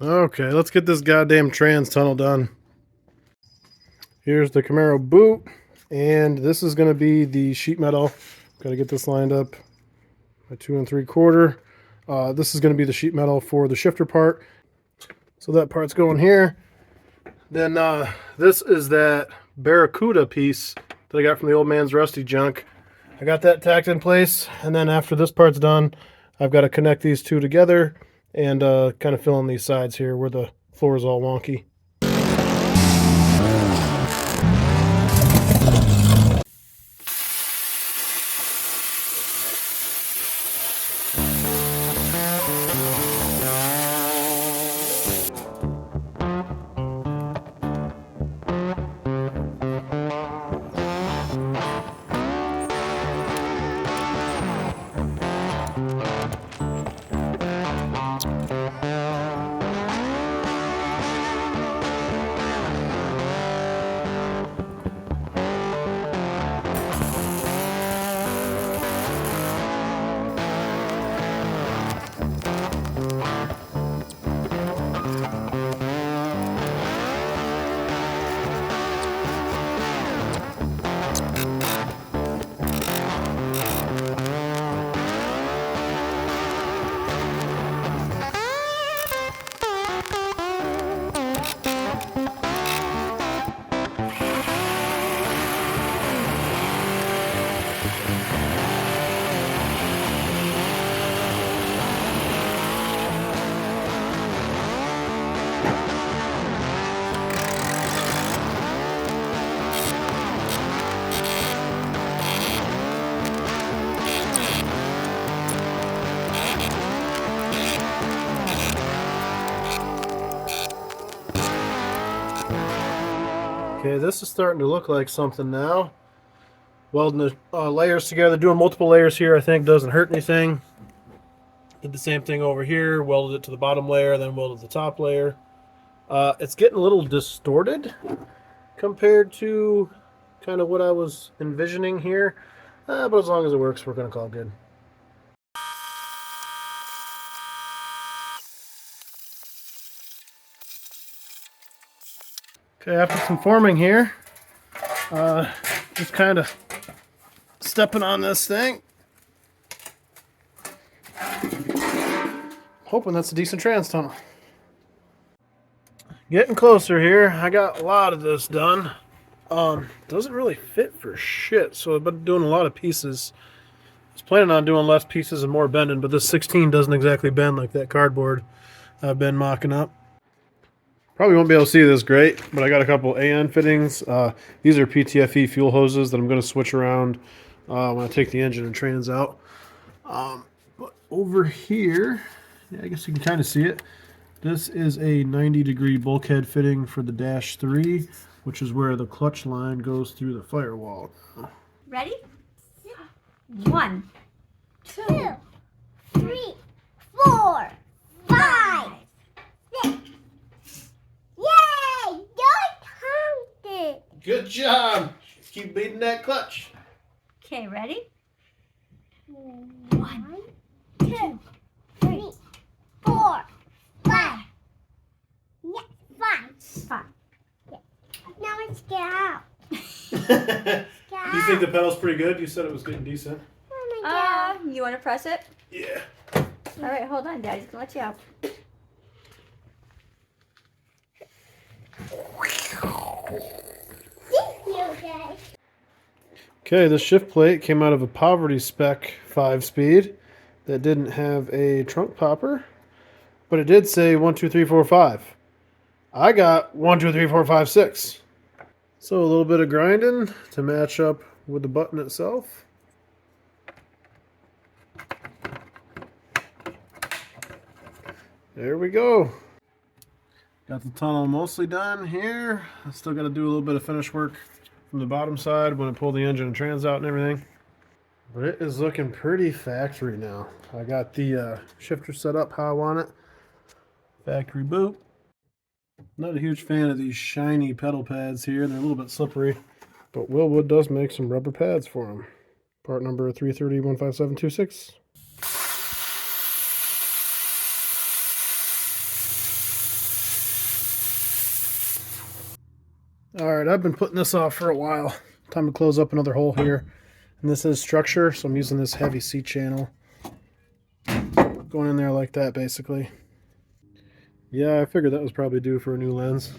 Okay, let's get this goddamn trans tunnel done. Here's the Camaro boot, and this is going to be the sheet metal. Got to get this lined up by 2 3/4. This is going to be the sheet metal for the shifter part. So that part's going here. Then this is that Barracuda piece that I got from the old man's rusty junk. I got that tacked in place, and then after this part's done, I've got to connect these two together and kind of fill in these sides here where the floor is all wonky. Okay, this is starting to look like something now. Welding the layers together, doing multiple layers here, I think doesn't hurt anything. Did the same thing over here, welded it to the bottom layer, then welded the top layer. It's getting a little distorted compared to kind of what I was envisioning here. But as long as it works, we're going to call it good. Okay, after some forming here, just kind of stepping on this thing. Hoping that's a decent trans tunnel. Getting closer here. I got a lot of this done. Doesn't really fit for shit, so I've been doing a lot of pieces. I was planning on doing less pieces and more bending, but this 16 doesn't exactly bend like that cardboard I've been mocking up. Probably won't be able to see this great, but I got a couple AN fittings. These are PTFE fuel hoses that I'm going to switch around when I take the engine and trans out. But over here, yeah, I guess you can kind of see it. This is a 90-degree bulkhead fitting for the Dash 3, which is where the clutch line goes through the firewall. Ready? 1, 2, 3, 4, 5, 6. Yay! Don't count it. Good job. Keep beating that clutch. Okay, ready? 1, 2, 3, 4, 5. Yeah, 5. Yeah. Now let's get out. You think the pedal's pretty good? You said it was getting decent. Oh my God. You want to press it? Yeah. All right, hold on. Daddy's going to let you out. Okay, the shift plate came out of a poverty spec 5-speed that didn't have a trunk popper, but it did say 1, 2, 3, 4, 5. I got 1, 2, 3, 4, 5, 6. So a little bit of grinding to match up with the button itself. There we go. Got the tunnel mostly done here. I still got to do a little bit of finish work from the bottom side when I pull the engine and trans out and everything. But it is looking pretty factory now. I got the shifter set up how I want it. Factory boot. Not a huge fan of these shiny pedal pads here. They're a little bit slippery. But Willwood does make some rubber pads for them. Part number 330-15726. All right, I've been putting this off for a while. Time to close up another hole here. And this is structure, so I'm using this heavy C channel. Going in there like that, basically. Yeah, I figured that was probably due for a new lens.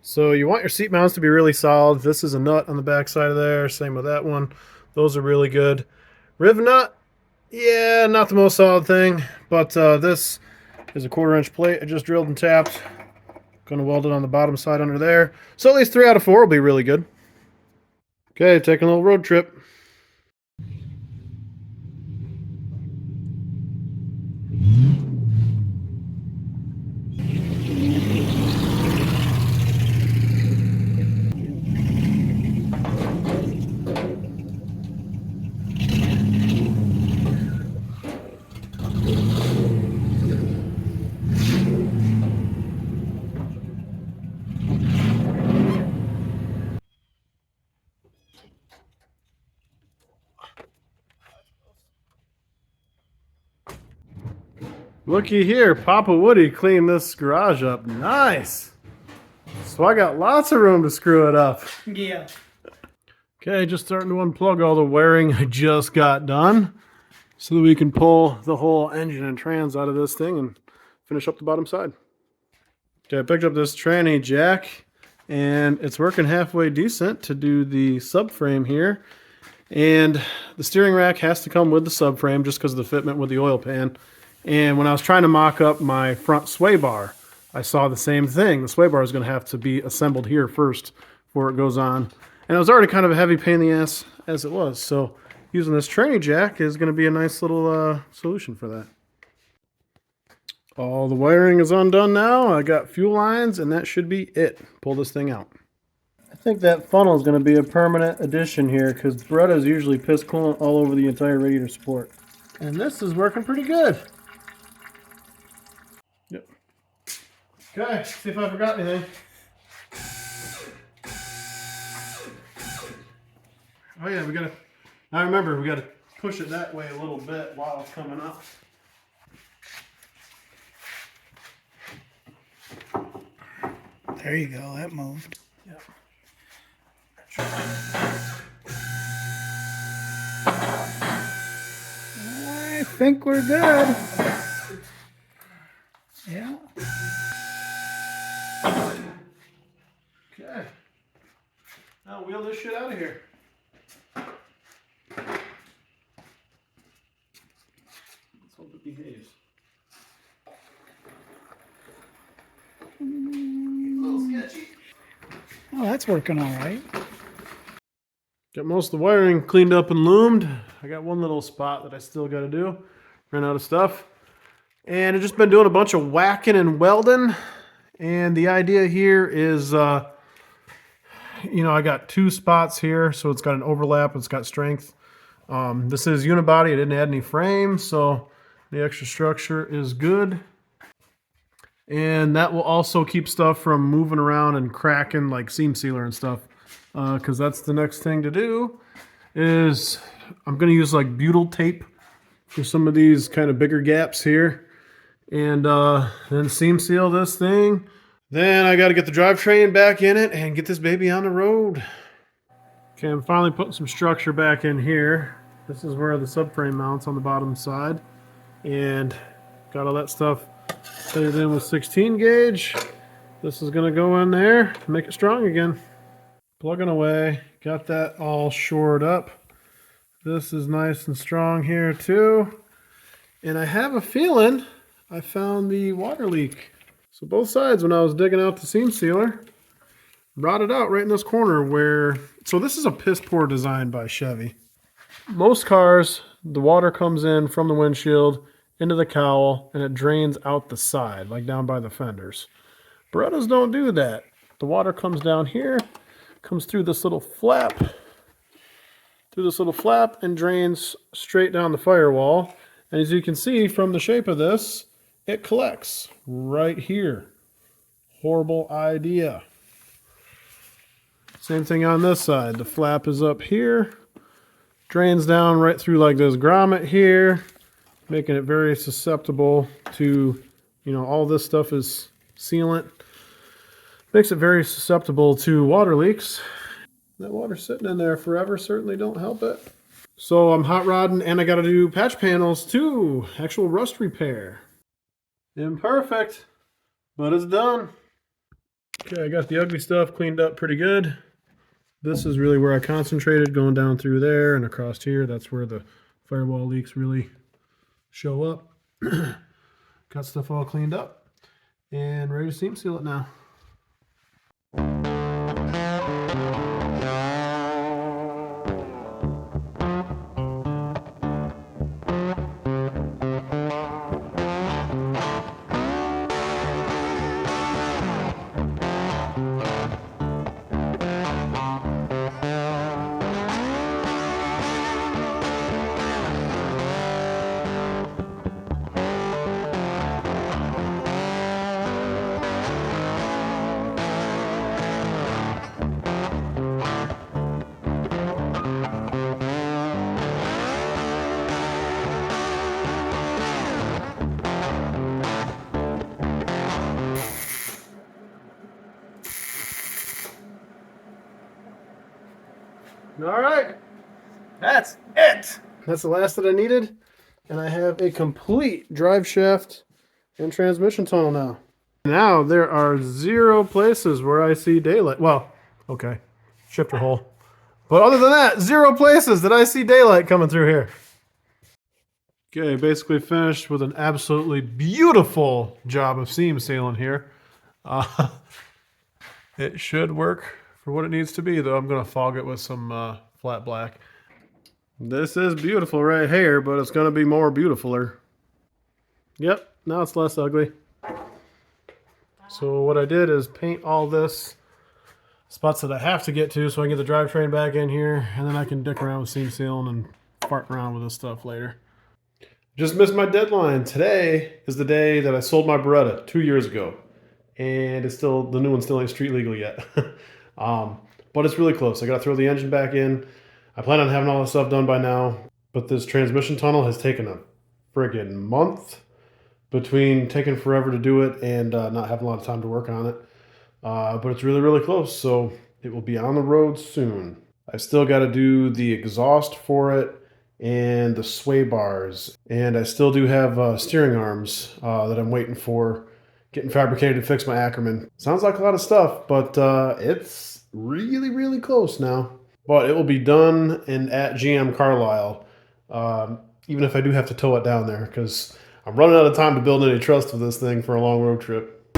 So you want your seat mounts to be really solid. This is a nut on the back side of there. Same with that one. Those are really good. Riv nut, yeah, not the most solid thing. But this is a 1/4 inch plate I just drilled and tapped. Going to weld it on the bottom side under there. So at least 3 out of 4 will be really good. Okay, taking a little road trip. Looky here, Papa Woody cleaned this garage up. Nice. So I got lots of room to screw it up. Yeah. Okay, just starting to unplug all the wiring I just got done so that we can pull the whole engine and trans out of this thing and finish up the bottom side. Okay, I picked up this tranny jack and it's working halfway decent to do the subframe here. And the steering rack has to come with the subframe just because of the fitment with the oil pan. And when I was trying to mock up my front sway bar, I saw the same thing. The sway bar is going to have to be assembled here first before it goes on. And it was already kind of a heavy pain in the ass as it was. So using this tranny jack is going to be a nice little solution for that. All the wiring is undone now. I got fuel lines and that should be it. Pull this thing out. I think that funnel is going to be a permanent addition here because Beretta is usually piss coolant all over the entire radiator support. And this is working pretty good. Yep. Okay, see if I forgot anything. Oh yeah, we gotta, I remember we gotta push it that way a little bit while it's coming up. There you go. That moved. Yep. I think we're good. Yeah. Okay. Now wheel this shit out of here. Let's hope it behaves. A little sketchy. Oh, that's working all right. Got most of the wiring cleaned up and loomed. I got one little spot that I still got to do. Ran out of stuff. And I've just been doing a bunch of whacking and welding. And the idea here is, you know, I got 2 spots here. So it's got an overlap. It's got strength. This is unibody. I didn't add any frame. So the extra structure is good. And that will also keep stuff from moving around and cracking like seam sealer and stuff. Because that's the next thing to do is I'm going to use like butyl tape for some of these kind of bigger gaps here. And then seam seal this thing. Then I got to get the drivetrain back in it and get this baby on the road. Okay, I'm finally putting some structure back in here. This is where the subframe mounts on the bottom side. And got all that stuff fitted in with 16 gauge. This is going to go in there to make it strong again. Plugging away, got that all shored up. This is nice and strong here too. And I have a feeling I found the water leak. So both sides, when I was digging out the seam sealer, rotted out right in this corner where, so this is a piss poor design by Chevy. Most cars, the water comes in from the windshield into the cowl and it drains out the side, like down by the fenders. Berettas don't do that. The water comes down here, comes through this little flap, and drains straight down the firewall. And as you can see from the shape of this, it collects right here. Horrible idea. Same thing on this side. The flap is up here, drains down right through like this grommet here, making it very susceptible to, you know, all this stuff is sealant. Makes it very susceptible to water leaks. That water sitting in there forever certainly don't help it. So I'm hot rodding and I got to do patch panels too. Actual rust repair. Imperfect, but it's done. Okay, I got the ugly stuff cleaned up pretty good. This is really where I concentrated, going down through there and across here. That's where the firewall leaks really show up. Got stuff all cleaned up and ready to seam seal it now. All right, that's it. That's the last that I needed, and I have a complete drive shaft and transmission tunnel now. Now there are 0 places where I see daylight. Well, okay, shifter hole. But other than that, 0 places that I see daylight coming through here. Okay, basically finished with an absolutely beautiful job of seam sealing here. It should work for what it needs to be, though. I'm going to fog it with some flat black. This is beautiful right here, but it's going to be more beautifuler. Yep, now it's less ugly. So what I did is paint all this spots that I have to get to so I can get the drivetrain back in here, and then I can dick around with seam sealing and fart around with this stuff later. Just missed my deadline. Today is the day that I sold my Beretta 2 years ago. And it's still, the new one still ain't street legal yet. But it's really close. I got to throw the engine back in. I plan on having all this stuff done by now. But this transmission tunnel has taken a friggin' month between taking forever to do it and not having a lot of time to work on it. But it's really, really close. So it will be on the road soon. I still got to do the exhaust for it and the sway bars. And I still do have steering arms that I'm waiting for getting fabricated to fix my Ackerman. Sounds like a lot of stuff, but it's really, really close now. But it will be done and at GM Carlisle, even if I do have to tow it down there, because I'm running out of time to build any trust with this thing for a long road trip.